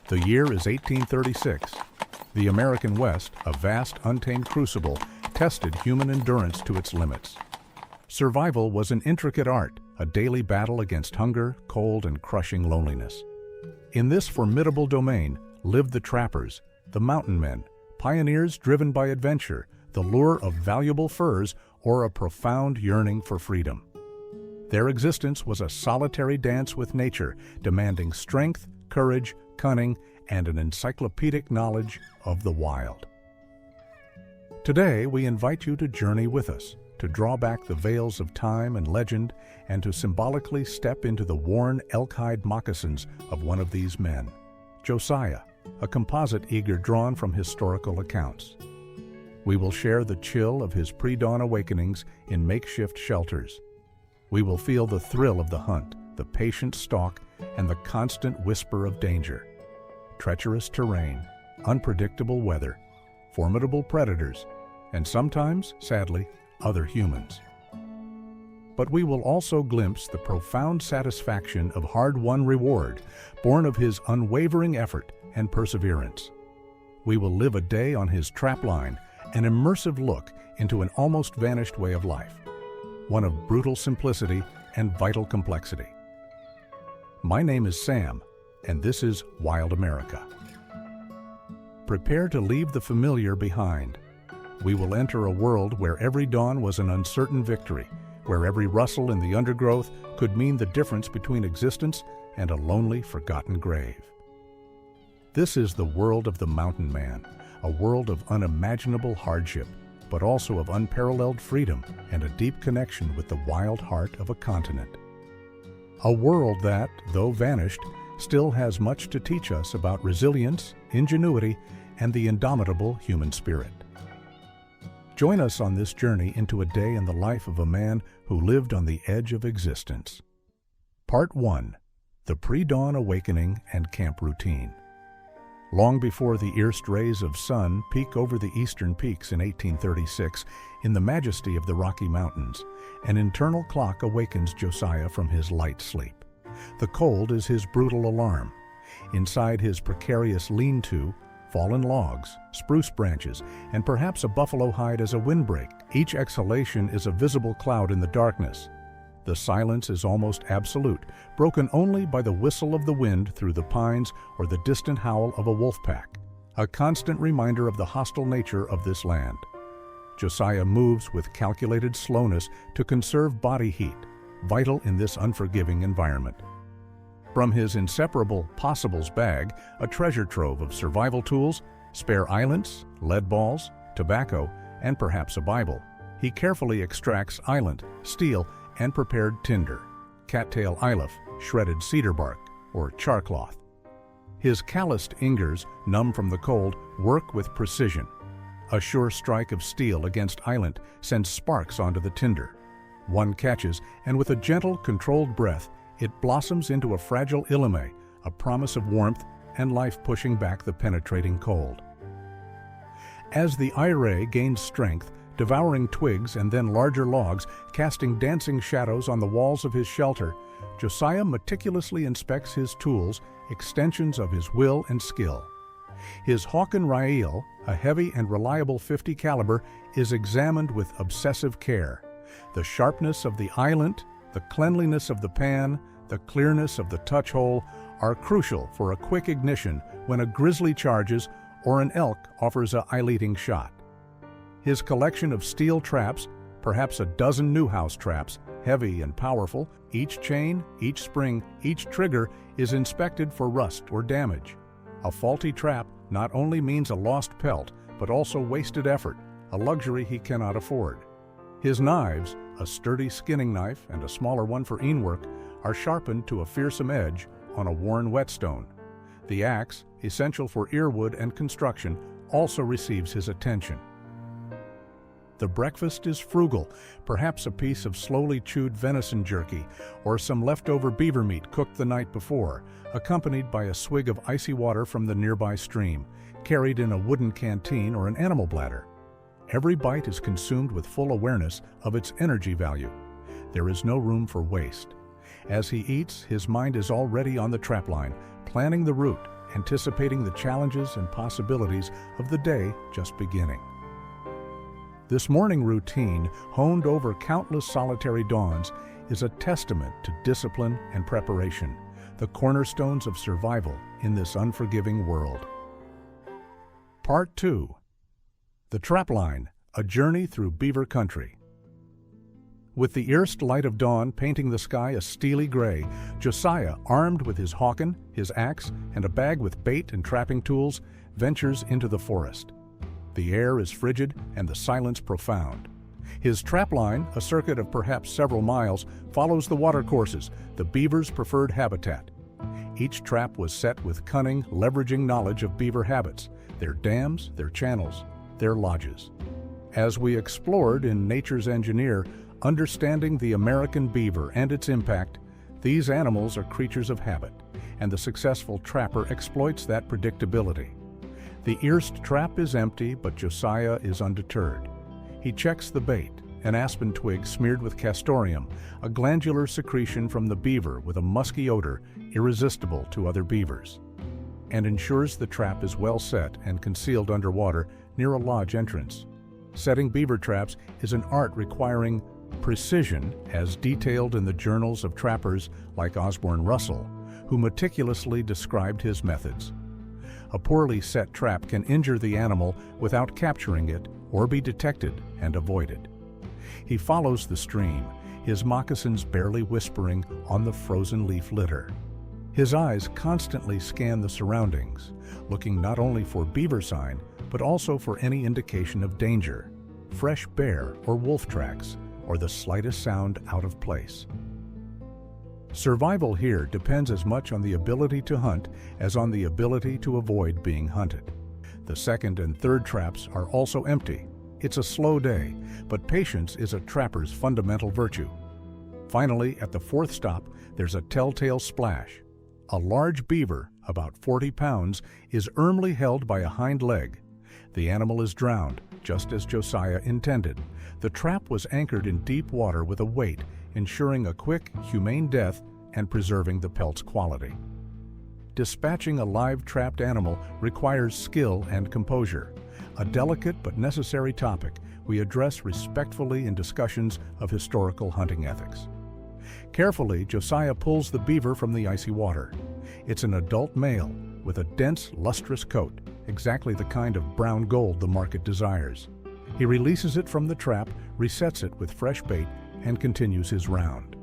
The year is 1836. The American West, a vast untamed crucible, tested human endurance to its limits. Survival was an intricate art, a daily battle against hunger, cold, and crushing loneliness. In this formidable domain lived the trappers, the mountain men, pioneers driven by adventure, the lure of valuable furs, or a profound yearning for freedom. Their existence was a solitary dance with nature, demanding strength, courage, cunning, and an encyclopedic knowledge of the wild. Today, we invite you to journey with us, to draw back the veils of time and legend, and to symbolically step into the worn elk-hide moccasins of one of these men, Josiah, a composite eager drawn from historical accounts. We will share the chill of his pre-dawn awakenings in makeshift shelters. We will feel the thrill of the hunt, the patient stalk, and the constant whisper of danger. Treacherous terrain, unpredictable weather, formidable predators, and sometimes, sadly, other humans. But we will also glimpse the profound satisfaction of hard-won reward, born of his unwavering effort and perseverance. We will live a day on his trapline, an immersive look into an almost vanished way of life, one of brutal simplicity and vital complexity. My name is Sam, and this is Wild America. Prepare to leave the familiar behind. We will enter a world where every dawn was an uncertain victory, where every rustle in the undergrowth could mean the difference between existence and a lonely, forgotten grave. This is the world of the mountain man, a world of unimaginable hardship, but also of unparalleled freedom and a deep connection with the wild heart of a continent. A world that, though vanished, still has much to teach us about resilience, ingenuity, and the indomitable human spirit. Join us on this journey into a day in the life of a man who lived on the edge of existence. Part 1. The Pre-Dawn Awakening and Camp Routine. Long before the erst rays of sun peek over the eastern peaks in 1836, in the majesty of the Rocky Mountains, an internal clock awakens Josiah from his light sleep. The cold is his brutal alarm. Inside his precarious lean-to, fallen logs, spruce branches, and perhaps a buffalo hide as a windbreak. Each exhalation is a visible cloud in the darkness. The silence is almost absolute, broken only by the whistle of the wind through the pines or the distant howl of a wolf pack, a constant reminder of the hostile nature of this land. Josiah moves with calculated slowness to conserve body heat, vital in this unforgiving environment. From his inseparable possibles bag, a treasure trove of survival tools, spare eyelets, lead balls, tobacco, and perhaps a Bible, he carefully extracts eyelet, steel, and prepared tinder, cattail eyelof, shredded cedar bark, or charcloth. His calloused fingers, numb from the cold, work with precision. A sure strike of steel against eyelet sends sparks onto the tinder. One catches, and with a gentle, controlled breath, it blossoms into a fragile illume, a promise of warmth and life pushing back the penetrating cold. As the eye ray gains strength, devouring twigs and then larger logs, casting dancing shadows on the walls of his shelter, Josiah meticulously inspects his tools, extensions of his will and skill. His hawk and rifle, a heavy and reliable .50 caliber, is examined with obsessive care. The sharpness of the eyelet, the cleanliness of the pan, the clearness of the touch hole are crucial for a quick ignition when a grizzly charges or an elk offers a eye-leading shot. His collection of steel traps, perhaps a dozen new house traps, heavy and powerful, each chain, each spring, each trigger is inspected for rust or damage. A faulty trap not only means a lost pelt, but also wasted effort, a luxury he cannot afford. His knives, a sturdy skinning knife and a smaller one for earwork, are sharpened to a fearsome edge on a worn whetstone. The axe, essential for earwood and construction, also receives his attention. The breakfast is frugal, perhaps a piece of slowly chewed venison jerky or some leftover beaver meat cooked the night before, accompanied by a swig of icy water from the nearby stream, carried in a wooden canteen or an animal bladder. Every bite is consumed with full awareness of its energy value. There is no room for waste. As he eats, his mind is already on the trapline, planning the route, anticipating the challenges and possibilities of the day just beginning. This morning routine, honed over countless solitary dawns, is a testament to discipline and preparation, the cornerstones of survival in this unforgiving world. Part 2. The Trapline, a journey through Beaver country. With the erst light of dawn painting the sky a steely gray, Josiah, armed with his hawken, his axe, and a bag with bait and trapping tools, ventures into the forest. The air is frigid and the silence profound. His trapline, a circuit of perhaps several miles, follows the watercourses, the beaver's preferred habitat. Each trap was set with cunning, leveraging knowledge of beaver habits, their dams, their channels, their lodges. As we explored in Nature's Engineer, understanding the American beaver and its impact, these animals are creatures of habit, and the successful trapper exploits that predictability. The erst trap is empty, but Josiah is undeterred. He checks the bait, an aspen twig smeared with castoreum, a glandular secretion from the beaver with a musky odor irresistible to other beavers, and ensures the trap is well set and concealed underwater near a lodge entrance. Setting beaver traps is an art requiring precision, as detailed in the journals of trappers like Osborne Russell, who meticulously described his methods. A poorly set trap can injure the animal without capturing it or be detected and avoided. He follows the stream, his moccasins barely whispering on the frozen leaf litter. His eyes constantly scan the surroundings, looking not only for beaver sign, but also for any indication of danger, fresh bear or wolf tracks, or the slightest sound out of place. Survival here depends as much on the ability to hunt as on the ability to avoid being hunted. The second and third traps are also empty. It's a slow day, but patience is a trapper's fundamental virtue. Finally, at the fourth stop, there's a telltale splash. A large beaver, about 40 pounds, is firmly held by a hind leg. The animal is drowned, just as Josiah intended. The trap was anchored in deep water with a weight, ensuring a quick, humane death and preserving the pelt's quality. Dispatching a live trapped animal requires skill and composure, a delicate but necessary topic we address respectfully in discussions of historical hunting ethics. Carefully, Josiah pulls the beaver from the icy water. It's an adult male with a dense, lustrous coat, exactly the kind of brown gold the market desires. He releases it from the trap, resets it with fresh bait, and continues his round.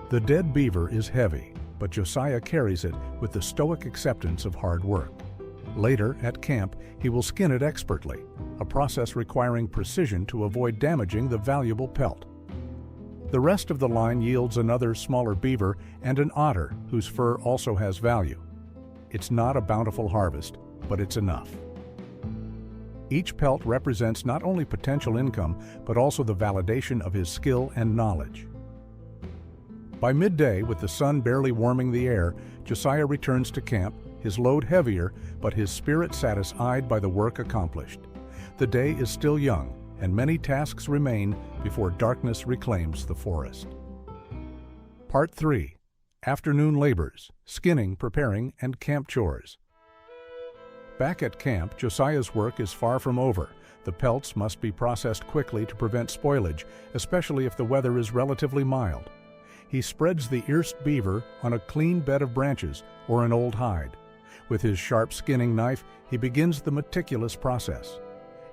The dead beaver is heavy, but Josiah carries it with the stoic acceptance of hard work. Later, at camp, he will skin it expertly, a process requiring precision to avoid damaging the valuable pelt. The rest of the line yields another smaller beaver and an otter whose fur also has value. It's not a bountiful harvest, but it's enough. Each pelt represents not only potential income, but also the validation of his skill and knowledge. By midday, with the sun barely warming the air, Josiah returns to camp, his load heavier, but his spirit satisfied by the work accomplished. The day is still young, and many tasks remain before darkness reclaims the forest. Part 3. Afternoon labors, skinning, preparing, and camp chores. Back at camp, Josiah's work is far from over. The pelts must be processed quickly to prevent spoilage, especially if the weather is relatively mild. He spreads the erst beaver on a clean bed of branches or an old hide. With his sharp skinning knife, he begins the meticulous process.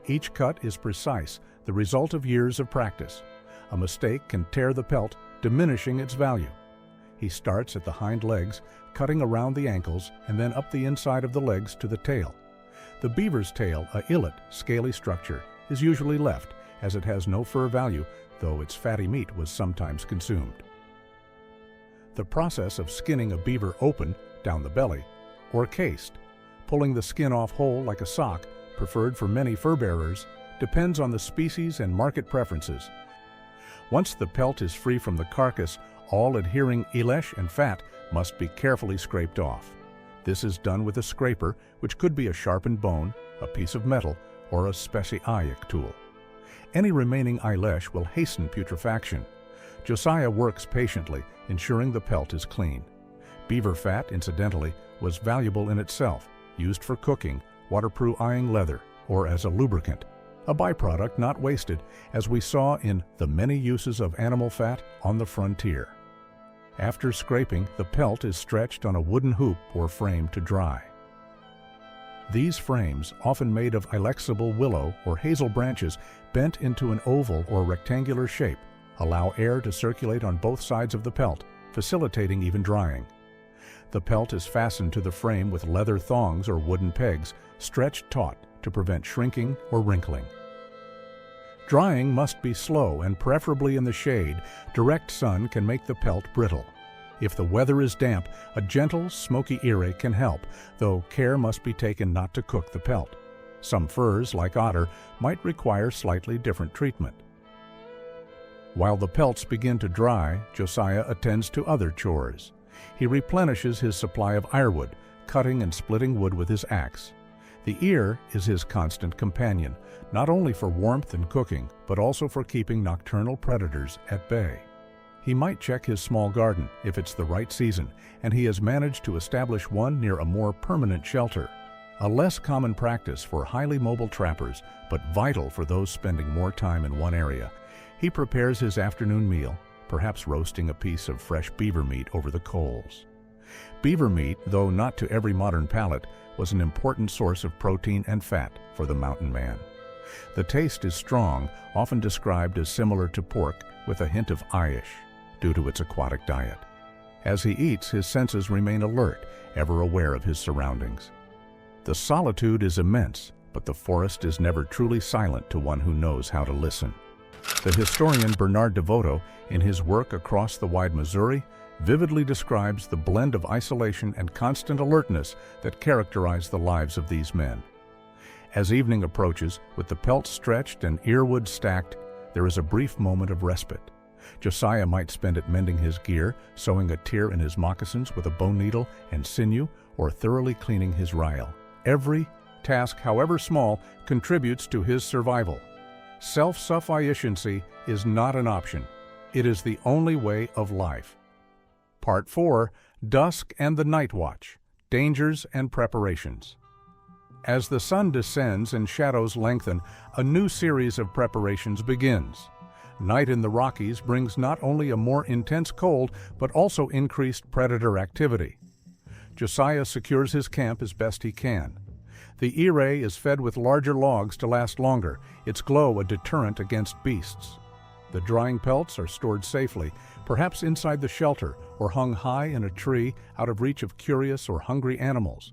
Each cut is precise, the result of years of practice. A mistake can tear the pelt, diminishing its value. He starts at the hind legs, cutting around the ankles and then up the inside of the legs to the tail. The beaver's tail, a illet, scaly structure, is usually left, as it has no fur value, though its fatty meat was sometimes consumed. The process of skinning a beaver open, down the belly, or cased, pulling the skin off whole like a sock, preferred for many fur bearers, depends on the species and market preferences. Once the pelt is free from the carcass, all adhering elesh and fat must be carefully scraped off. This is done with a scraper, which could be a sharpened bone, a piece of metal, or a speciaic tool. Any remaining eyelash will hasten putrefaction. Josiah works patiently, ensuring the pelt is clean. Beaver fat, incidentally, was valuable in itself, used for cooking, waterproofing leather, or as a lubricant. A byproduct not wasted, as we saw in The Many Uses of Animal Fat on the Frontier. After scraping, the pelt is stretched on a wooden hoop or frame to dry. These frames, often made of ilexible willow or hazel branches bent into an oval or rectangular shape, allow air to circulate on both sides of the pelt, facilitating even drying. The pelt is fastened to the frame with leather thongs or wooden pegs, stretched taut to prevent shrinking or wrinkling. Drying must be slow and preferably in the shade. Direct sun can make the pelt brittle. If the weather is damp, a gentle, smoky eyrie can help, though care must be taken not to cook the pelt. Some furs, like otter, might require slightly different treatment. While the pelts begin to dry, Josiah attends to other chores. He replenishes his supply of ironwood, cutting and splitting wood with his axe. The ear is his constant companion, not only for warmth and cooking, but also for keeping nocturnal predators at bay. He might check his small garden if it's the right season, and he has managed to establish one near a more permanent shelter. A less common practice for highly mobile trappers, but vital for those spending more time in one area. He prepares his afternoon meal, perhaps roasting a piece of fresh beaver meat over the coals. Beaver meat, though not to every modern palate, was an important source of protein and fat for the mountain man. The taste is strong, often described as similar to pork with a hint of Irish, due to its aquatic diet. As he eats, his senses remain alert, ever aware of his surroundings. The solitude is immense, but the forest is never truly silent to one who knows how to listen. The historian Bernard DeVoto, in his work Across the Wide Missouri, vividly describes the blend of isolation and constant alertness that characterize the lives of these men. As evening approaches, with the pelts stretched and earwood stacked, there is a brief moment of respite. Josiah might spend it mending his gear, sewing a tear in his moccasins with a bone needle and sinew, or thoroughly cleaning his ryle. Every task, however small, contributes to his survival. Self-sufficiency is not an option. It is the only way of life. Part 4, Dusk and the Night Watch, Dangers and Preparations. As the sun descends and shadows lengthen, a new series of preparations begins. Night in the Rockies brings not only a more intense cold, but also increased predator activity. Josiah secures his camp as best he can. The eyrie is fed with larger logs to last longer, its glow a deterrent against beasts. The drying pelts are stored safely, perhaps inside the shelter or hung high in a tree out of reach of curious or hungry animals.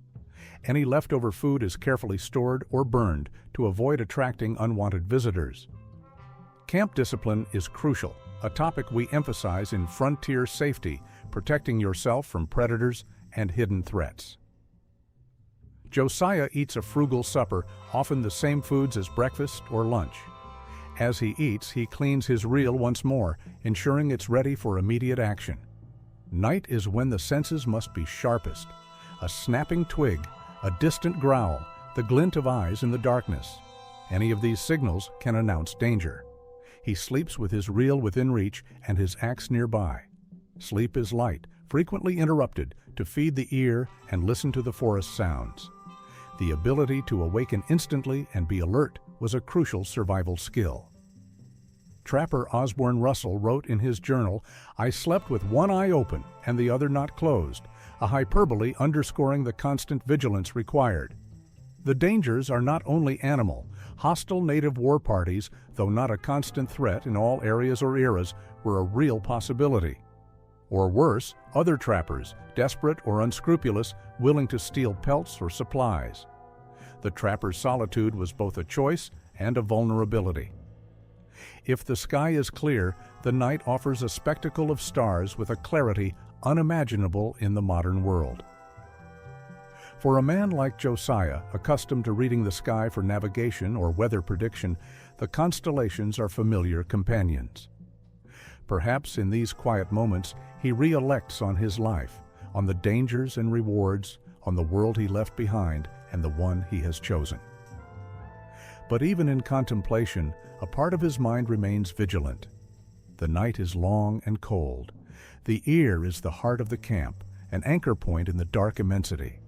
Any leftover food is carefully stored or burned to avoid attracting unwanted visitors. Camp discipline is crucial, a topic we emphasize in Frontier Safety, protecting yourself from predators and hidden threats. Josiah eats a frugal supper, often the same foods as breakfast or lunch. As he eats, he cleans his reel once more, ensuring it's ready for immediate action. Night is when the senses must be sharpest. A snapping twig, a distant growl, the glint of eyes in the darkness. Any of these signals can announce danger. He sleeps with his reel within reach and his axe nearby. Sleep is light, frequently interrupted, to feed the ear and listen to the forest sounds. The ability to awaken instantly and be alert was a crucial survival skill. Trapper Osborne Russell wrote in his journal, "I slept with one eye open and the other not closed," a hyperbole underscoring the constant vigilance required. The dangers are not only animal. Hostile native war parties, though not a constant threat in all areas or eras, were a real possibility. Or worse, other trappers, desperate or unscrupulous, willing to steal pelts or supplies. The trapper's solitude was both a choice and a vulnerability. If the sky is clear, the night offers a spectacle of stars with a clarity unimaginable in the modern world. For a man like Josiah, accustomed to reading the sky for navigation or weather prediction, the constellations are familiar companions. Perhaps in these quiet moments, he recollects on his life, on the dangers and rewards, on the world he left behind and the one he has chosen. But even in contemplation, a part of his mind remains vigilant. The night is long and cold. The ear is the heart of the camp, an anchor point in the dark immensity.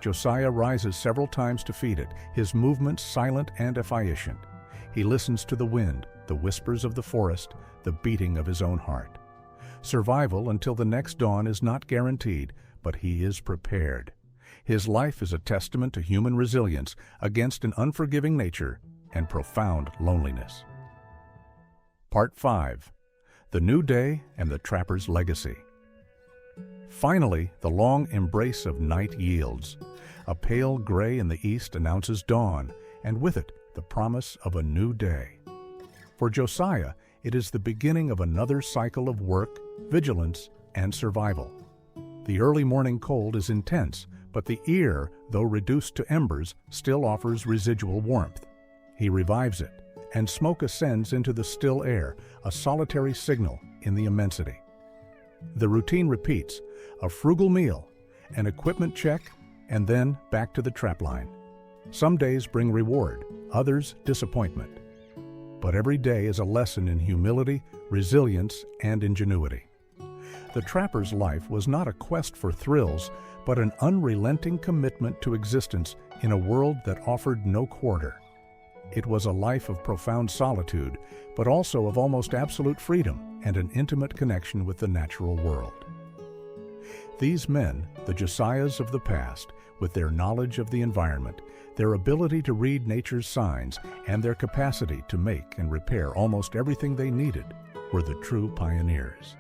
Josiah rises several times to feed it, his movements silent and efficient. He listens to the wind, the whispers of the forest, the beating of his own heart. Survival until the next dawn is not guaranteed, but he is prepared. His life is a testament to human resilience against an unforgiving nature and profound loneliness. Part 5. The New Day and the Trapper's Legacy. Finally, the long embrace of night yields. A pale gray in the east announces dawn, and with it, the promise of a new day. For Josiah, it is the beginning of another cycle of work, vigilance, and survival. The early morning cold is intense, but the ear, though reduced to embers, still offers residual warmth. He revives it, and smoke ascends into the still air, a solitary signal in the immensity. The routine repeats: a frugal meal, an equipment check, and then back to the trapline. Some days bring reward, others disappointment. But every day is a lesson in humility, resilience, and ingenuity. The trapper's life was not a quest for thrills, but an unrelenting commitment to existence in a world that offered no quarter. It was a life of profound solitude, but also of almost absolute freedom and an intimate connection with the natural world. These men, the Josiahs of the past, with their knowledge of the environment, their ability to read nature's signs, and their capacity to make and repair almost everything they needed, were the true pioneers.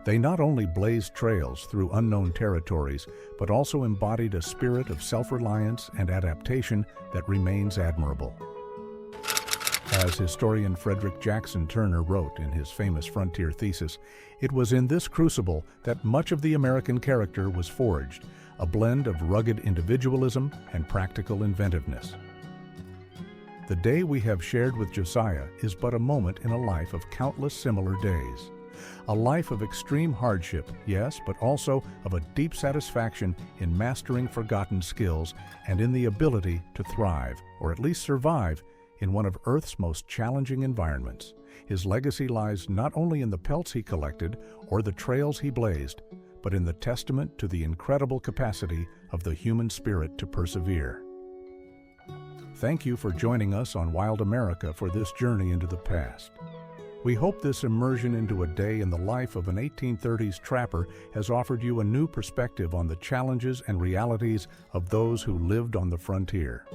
They not only blazed trails through unknown territories, but also embodied a spirit of self-reliance and adaptation that remains admirable. As historian Frederick Jackson Turner wrote in his famous frontier thesis, it was in this crucible that much of the American character was forged, a blend of rugged individualism and practical inventiveness. The day we have shared with Josiah is but a moment in a life of countless similar days. A life of extreme hardship, yes, but also of a deep satisfaction in mastering forgotten skills and in the ability to thrive, or at least survive, in one of Earth's most challenging environments. His legacy lies not only in the pelts he collected or the trails he blazed, but in the testament to the incredible capacity of the human spirit to persevere. Thank you for joining us on Wild America for this journey into the past. We hope this immersion into a day in the life of an 1830s trapper has offered you a new perspective on the challenges and realities of those who lived on the frontier.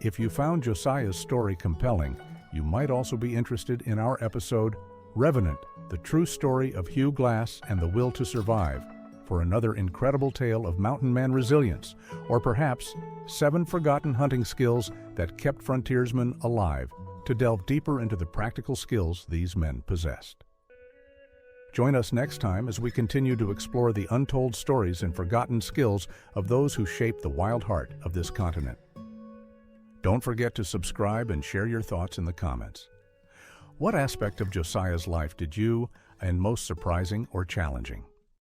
If you found Josiah's story compelling, you might also be interested in our episode, Revenant, the true story of Hugh Glass and the will to survive, for another incredible tale of mountain man resilience, or perhaps 7 forgotten hunting skills that kept frontiersmen alive, to delve deeper into the practical skills these men possessed. Join us next time as we continue to explore the untold stories and forgotten skills of those who shaped the wild heart of this continent. Don't forget to subscribe and share your thoughts in the comments. What aspect of Josiah's life did you find most surprising or challenging?